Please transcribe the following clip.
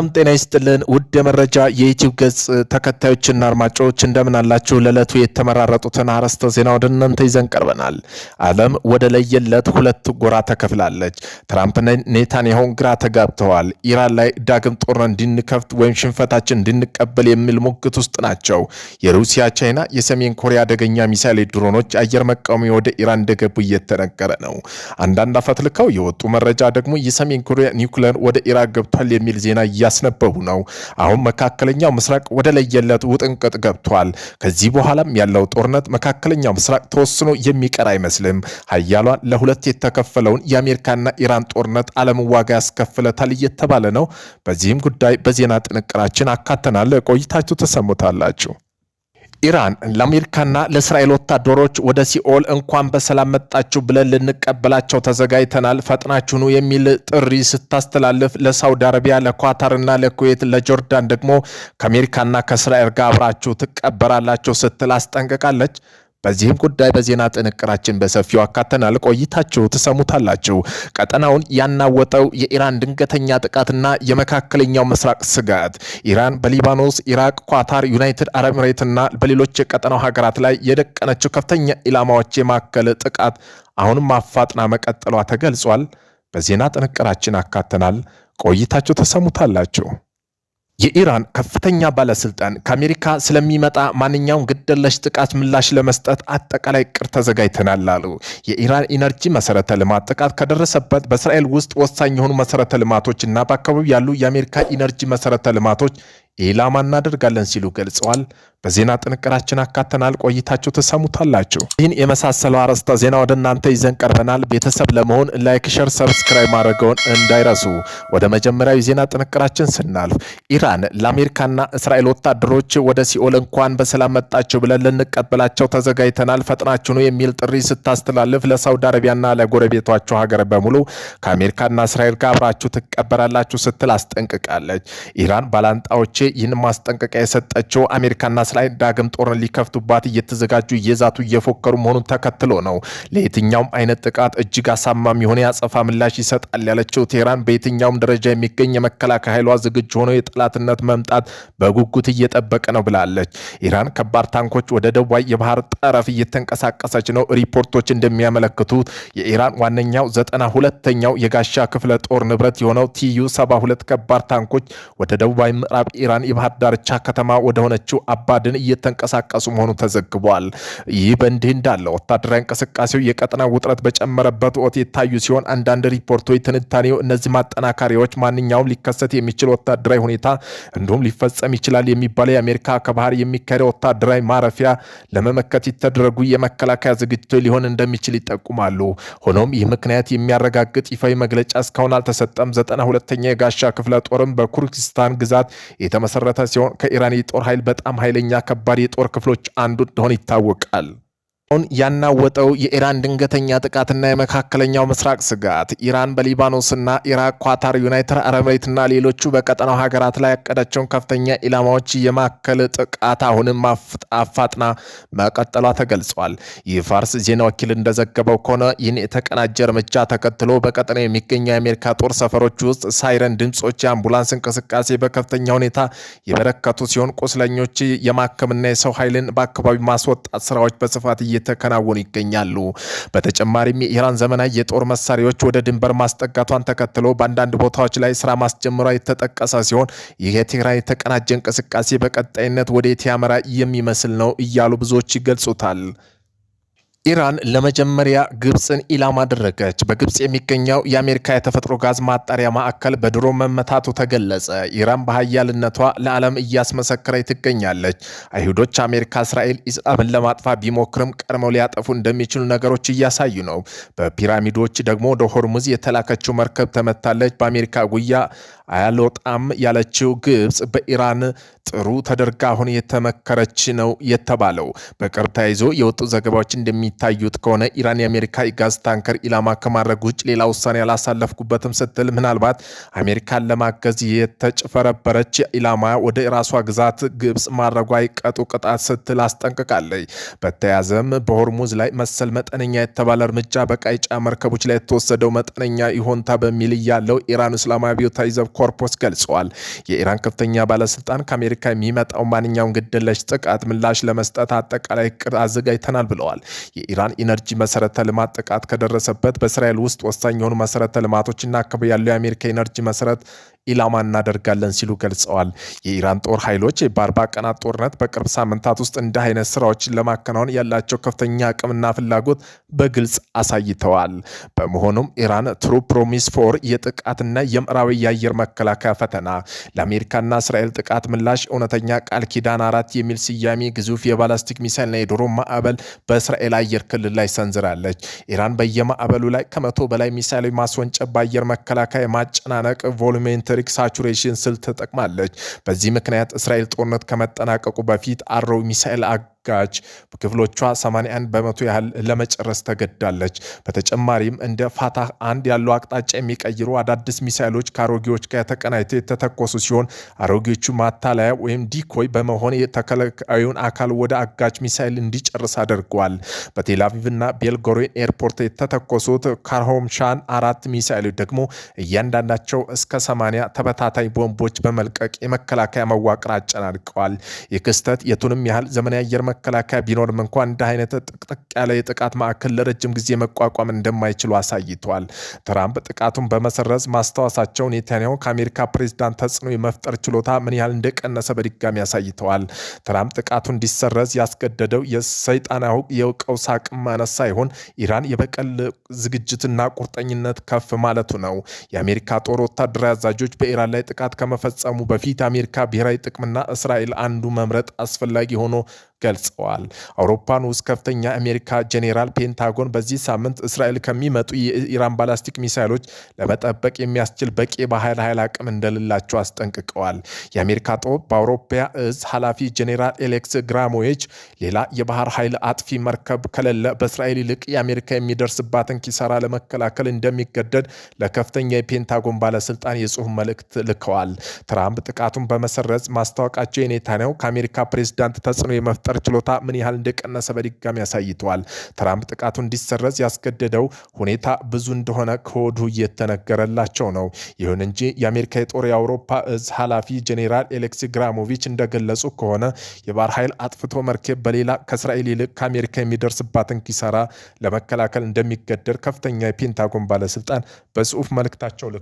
ጤና ይስጥልን ውድ የመረጃ የዩቲዩብ ገጽ ተከታዮችና አድማጮች እንደምን አላችሁ? ለዕለቱ የተመራረጡትን አርዕስተ ዜና ወደ እናንተ ይዘን ቀርበናል። ዓለም ወደ ለየለት ሁለት ጎራ ተከፍላለች። ትራምፕና ኔታንያሁ ግራ ተጋብተዋል። ኢራን ላይ ዳግም ጦርነት እንድንከፍት ወይም ሽንፈታችን እንድንቀበል የሚል ሙግት ውስጥ ናቸው። የሩሲያ ቻይና የሰሜን ኮሪያ አደገኛ ሚሳይል ድሮኖች አየር መቃወሚያ ወደ ኢራን እንደገቡ እየተነገረ ነው። አንዳንድ አፈትልከው የወጡ መረጃ ደግሞ የሰሜን ኮሪያ ኒውክሌር ወደ ኢራን ገብቷል የሚል ዜና ያስነበቡ ነው። አሁን መካከለኛው ምስራቅ ወደ ለየለት ውጥንቅጥ ገብቷል። ከዚህ በኋላም ያለው ጦርነት መካከለኛው ምስራቅ ተወስኖ የሚቀር አይመስልም። ሀያሏን ለሁለት የተከፈለውን የአሜሪካና ኢራን ጦርነት ዓለም ዋጋ ያስከፍለታል እየተባለ ነው። በዚህም ጉዳይ በዜና ጥንቅራችን አካተናል። ቆይታችሁ ተሰሙታላችሁ። ኢራን ለአሜሪካና ለእስራኤል ወታደሮች ወደ ሲኦል እንኳን በሰላም መጣችሁ ብለን ልንቀበላቸው ተዘጋጅተናል፣ ፈጥናችሁኑ የሚል ጥሪ ስታስተላልፍ ለሳውዲ አረቢያ፣ ለኳታርና ለኩዌት፣ ለጆርዳን ደግሞ ከአሜሪካና ከእስራኤል ጋር አብራችሁ ትቀበራላችሁ ስትል አስጠንቅቃለች። በዚህም ጉዳይ በዜና ጥንቅራችን በሰፊው አካተናል። ቆይታችሁ ትሰሙታላችሁ። ቀጠናውን ያናወጠው የኢራን ድንገተኛ ጥቃትና የመካከለኛው ምስራቅ ስጋት ኢራን በሊባኖስ፣ ኢራቅ፣ ኳታር፣ ዩናይትድ አረብ ኤሚሬትና በሌሎች የቀጠናው ሀገራት ላይ የደቀነችው ከፍተኛ ኢላማዎች የማከለ ጥቃት አሁንም አፋጥና መቀጠሏ ተገልጿል። በዜና ጥንቅራችን አካተናል። ቆይታችሁ ተሰሙታላችሁ። የኢራን ከፍተኛ ባለስልጣን ከአሜሪካ ስለሚመጣ ማንኛውም ግድየለሽ ጥቃት ምላሽ ለመስጠት አጠቃላይ እቅድ ተዘጋጅተናል አሉ። የኢራን ኢነርጂ መሰረተ ልማት ጥቃት ከደረሰበት በእስራኤል ውስጥ ወሳኝ የሆኑ መሰረተ ልማቶችና በአካባቢው ያሉ የአሜሪካ ኢነርጂ መሰረተ ልማቶች ኢላማ እናደርጋለን ሲሉ ገልጸዋል። በዜና ጥንቅራችን አካተናል። ቆይታችሁ ተሰሙታላችሁ። ይህን የመሳሰለው አርዕስተ ዜና ወደ እናንተ ይዘን ቀርበናል። ቤተሰብ ለመሆን ላይክ፣ ሼር፣ ሰብስክራይብ ማድረገውን እንዳይረሱ። ወደ መጀመሪያው የዜና ጥንቅራችን ስናልፍ ኢራን ለአሜሪካና እስራኤል ወታደሮች ወደ ሲኦል እንኳን በሰላም መጣችሁ ብለን ልንቀበላቸው ተዘጋጅተናል፣ ፈጥናችሁ ነው የሚል ጥሪ ስታስተላልፍ ለሳውዲ አረቢያና ለጎረቤቶቿ ሀገር በሙሉ ከአሜሪካና እስራኤል ጋር አብራችሁ ትቀበራላችሁ ስትል አስጠንቅቃለች። ኢራን ባላንጣዎቼ ይህን ማስጠንቀቂያ የሰጠችው አሜሪካና እስራኤል ዳግም ጦርነት ሊከፍቱባት እየተዘጋጁ እየዛቱ እየፎከሩ መሆኑን ተከትሎ ነው። ለየትኛውም አይነት ጥቃት እጅግ አሳማሚ የሆነ ያጸፋ ምላሽ ይሰጣል ያለችው ቴህራን በየትኛውም ደረጃ የሚገኝ የመከላከያ ኃይሏ ዝግጁ ሆኖ የጠላትነት መምጣት በጉጉት እየጠበቀ ነው ብላለች። ኢራን ከባድ ታንኮች ወደ ደቡባዊ የባህር ጠረፍ እየተንቀሳቀሰች ነው። ሪፖርቶች እንደሚያመለክቱት የኢራን ዋነኛው 92ኛው የጋሻ ክፍለ ጦር ንብረት የሆነው ቲዩ 72 ከባድ ታንኮች ወደ ደቡባዊ ምዕራብ ኢራን የባህር ዳርቻ ከተማ ወደ ሆነችው አባድን እየተንቀሳቀሱ መሆኑ ተዘግቧል። ይህ በእንዲህ እንዳለ ወታደራዊ እንቅስቃሴው የቀጠና ውጥረት በጨመረበት ወቅት የታዩ ሲሆን አንዳንድ ሪፖርቶች ትንታኔው እነዚህ ማጠናከሪያዎች ማንኛውም ሊከሰት የሚችል ወታደራዊ ሁኔታ እንዲሁም ሊፈጸም ይችላል የሚባለው የአሜሪካ ከባህር የሚካሄደው ወታደራዊ ማረፊያ ለመመከት የተደረጉ የመከላከያ ዝግጅቶች ሊሆን እንደሚችል ይጠቁማሉ። ሆኖም ይህ ምክንያት የሚያረጋግጥ ይፋዊ መግለጫ እስካሁን አልተሰጠም። 92ኛ የጋሻ ክፍለ ጦርም በኩርዲስታን ግዛት የተመሰረተ ሲሆን ከኢራን የጦር ኃይል በጣም ኃይለኛ ከባድ የጦር ክፍሎች አንዱ እንደሆነ ይታወቃል። ያናወጠው የኢራን ድንገተኛ ጥቃትና የመካከለኛው ምስራቅ ስጋት ኢራን በሊባኖስና ኢራቅ፣ ኳታር፣ ዩናይትድ አረብ ኤሚሬትና ሌሎቹ በቀጠናው ሀገራት ላይ ያቀደችውን ከፍተኛ ኢላማዎች የማከለ ጥቃት አሁንም አፋጥና መቀጠሏ ተገልጿል። ይህ ፋርስ ዜና ወኪል እንደዘገበው ከሆነ ይህን የተቀናጀ እርምጃ ተከትሎ በቀጠናው የሚገኙ የአሜሪካ ጦር ሰፈሮች ውስጥ ሳይረን ድምጾች፣ የአምቡላንስ እንቅስቃሴ በከፍተኛ ሁኔታ የበረከቱ ሲሆን ቁስለኞች የማከምና የሰው ኃይልን በአካባቢ ማስወጣት ስራዎች በስፋት እየተከናወኑ ይገኛሉ። በተጨማሪም የኢራን ዘመናዊ የጦር መሳሪያዎች ወደ ድንበር ማስጠጋቷን ተከትሎ በአንዳንድ ቦታዎች ላይ ስራ ማስጀመሯ የተጠቀሰ ሲሆን ይህ የቴህራን የተቀናጀ እንቅስቃሴ በቀጣይነት ወዴት ያመራ የሚመስል ነው እያሉ ብዙዎች ይገልጹታል። ኢራን ለመጀመሪያ ግብፅን ኢላማ አደረገች። በግብፅ የሚገኘው የአሜሪካ የተፈጥሮ ጋዝ ማጣሪያ ማዕከል በድሮን መመታቱ ተገለጸ። ኢራን በሀያልነቷ ለዓለም እያስመሰከረች ትገኛለች። አይሁዶች አሜሪካ እስራኤል ኢስላምን ለማጥፋት ቢሞክርም ቀድመው ሊያጠፉ እንደሚችሉ ነገሮች እያሳዩ ነው። በፒራሚዶች ደግሞ ወደ ሆርሙዝ የተላከችው መርከብ ተመታለች። በአሜሪካ ጉያ አያልወጣም ያለችው ግብፅ በኢራን ጥሩ ተደርጋ አሁን የተመከረች ነው የተባለው። በቅርብ ተያይዞ የወጡ ዘገባዎች እንደሚታዩት ከሆነ ኢራን የአሜሪካ የጋዝ ታንከር ኢላማ ከማድረግ ውጭ ሌላ ውሳኔ አላሳለፍኩበትም ስትል ምናልባት አሜሪካን ለማገዝ የተጭፈረበረች ኢላማ ወደ ራሷ ግዛት ግብጽ ማድረጓ ይቀጡ ቅጣት ስትል አስጠንቅቃለች። በተያዘም በሆርሙዝ ላይ መሰል መጠነኛ የተባለ እርምጃ በቀይ ጫ መርከቦች ላይ የተወሰደው መጠነኛ ይሆንታ በሚል ያለው ኢራን እስላማዊ አብዮታዊ ዘብ ኮርፖስ ገልጸዋል። የኢራን ከፍተኛ ባለስልጣን ከአሜሪካ የሚመጣው ማንኛውም ግድለሽ ጥቃት ምላሽ ለመስጠት አጠቃላይ እቅድ አዘጋጅተናል ብለዋል። የኢራን ኢነርጂ መሰረተ ልማት ጥቃት ከደረሰበት በእስራኤል ውስጥ ወሳኝ የሆኑ መሰረተ ልማቶችና አካባቢ ያለው የአሜሪካ ኢነርጂ መሰረት ኢላማ እናደርጋለን ሲሉ ገልጸዋል። የኢራን ጦር ኃይሎች በ40 ቀናት ጦርነት በቅርብ ሳምንታት ውስጥ እንደ አይነት ስራዎችን ለማከናወን ያላቸው ከፍተኛ አቅምና ፍላጎት በግልጽ አሳይተዋል። በመሆኑም ኢራን ትሩ ፕሮሚስ ፎር የጥቃትና የምዕራብ የአየር መከላከያ ፈተና ለአሜሪካና እስራኤል ጥቃት ምላሽ እውነተኛ ቃል ኪዳን 4 የሚል ስያሜ ግዙፍ የባላስቲክ ሚሳይልና የድሮን ማዕበል በእስራኤል አየር ክልል ላይ ሰንዝራለች። ኢራን በየማዕበሉ ላይ ከ100 በላይ ሚሳይሎች ማስወንጨፍ በአየር መከላከያ ማጨናነቅ ቮሉሜንተሪ ሳቹሬሽን ስልት ተጠቅማለች። በዚህ ምክንያት እስራኤል ጦርነት ከመጠናቀቁ በፊት አሮ ሚሳኤል ጋጅ ክፍሎቿ 81 በመቶ ያህል ለመጨረስ ተገዳለች። በተጨማሪም እንደ ፋታህ 1 ያለው አቅጣጫ የሚቀይሩ አዳዲስ ሚሳይሎች ከአሮጌዎች ጋር ተቀናይተው የተተኮሱ ሲሆን አሮጌዎቹ ማታለያ ወይም ዲኮይ በመሆን የተከላካዩን አካል ወደ አጋጭ ሚሳይል እንዲጨርስ አድርገዋል። በቴልአቪቭና ቤልጎሮድ ኤርፖርት የተተኮሱት ካርሆምሻን 4 ሚሳይሎች ደግሞ እያንዳንዳቸው እስከ 80 ተበታታይ ቦምቦች በመልቀቅ የመከላከያ መዋቅር አጨናንቀዋል። ይህ ክስተት የቱንም ያህል ዘመናዊ አየር መከላከያ ቢኖርም እንኳን እንደ አይነት ጥቅጥቅ ያለ የጥቃት ማዕከል ለረጅም ጊዜ መቋቋም እንደማይችሉ አሳይተዋል። ትራምፕ ጥቃቱን በመሰረዝ ማስታወሳቸው ኔታንያሁ ከአሜሪካ ፕሬዝዳንት ተጽዕኖ የመፍጠር ችሎታ ምን ያህል እንደቀነሰ በድጋሚ አሳይተዋል። ትራምፕ ጥቃቱ እንዲሰረዝ ያስገደደው የሰይጣናዊ የቀውስ አቅም ማነስ ሳይሆን ኢራን የበቀል ዝግጅትና ቁርጠኝነት ከፍ ማለቱ ነው። የአሜሪካ ጦር ወታደራዊ አዛዦች በኢራን ላይ ጥቃት ከመፈጸሙ በፊት አሜሪካ ብሔራዊ ጥቅምና እስራኤል አንዱ መምረጥ አስፈላጊ ሆኖ ገልጸዋል። አውሮፓን ውስጥ ከፍተኛ አሜሪካ ጄኔራል ፔንታጎን በዚህ ሳምንት እስራኤል ከሚመጡ የኢራን ባላስቲክ ሚሳይሎች ለመጠበቅ የሚያስችል በቂ ባህር ኃይል አቅም እንደሌላቸው አስጠንቅቀዋል። የአሜሪካ ጦር በአውሮፓ እዝ ኃላፊ ጄኔራል ኤሌክስ ግራሞዊች ሌላ የባህር ኃይል አጥፊ መርከብ ከሌለ በእስራኤል ይልቅ የአሜሪካ የሚደርስባትን ኪሳራ ለመከላከል እንደሚገደድ ለከፍተኛ የፔንታጎን ባለስልጣን የጽሁፍ መልእክት ልከዋል። ትራምፕ ጥቃቱን በመሰረዝ ማስታወቃቸው የኔታንያሁ ከአሜሪካ ፕሬዝዳንት ተጽዕኖ የመፍጠር ችሎታ ምን ያህል እንደቀነሰ በድጋሚ አሳይተዋል። ትራምፕ ጥቃቱ እንዲሰረዝ ያስገደደው ሁኔታ ብዙ እንደሆነ ከወዲሁ እየተነገረላቸው ነው። ይሁን እንጂ የአሜሪካ የጦር የአውሮፓ እዝ ኃላፊ ጄኔራል ኤሌክስ ግራሞቪች እንደገለጹ ከሆነ የባህር ኃይል አጥፍቶ መርከብ በሌላ ከእስራኤል ይልቅ ከአሜሪካ የሚደርስባትን ኪሳራ ለመከላከል እንደሚገደድ ከፍተኛ የፔንታጎን ባለስልጣን በጽሁፍ መልእክታቸው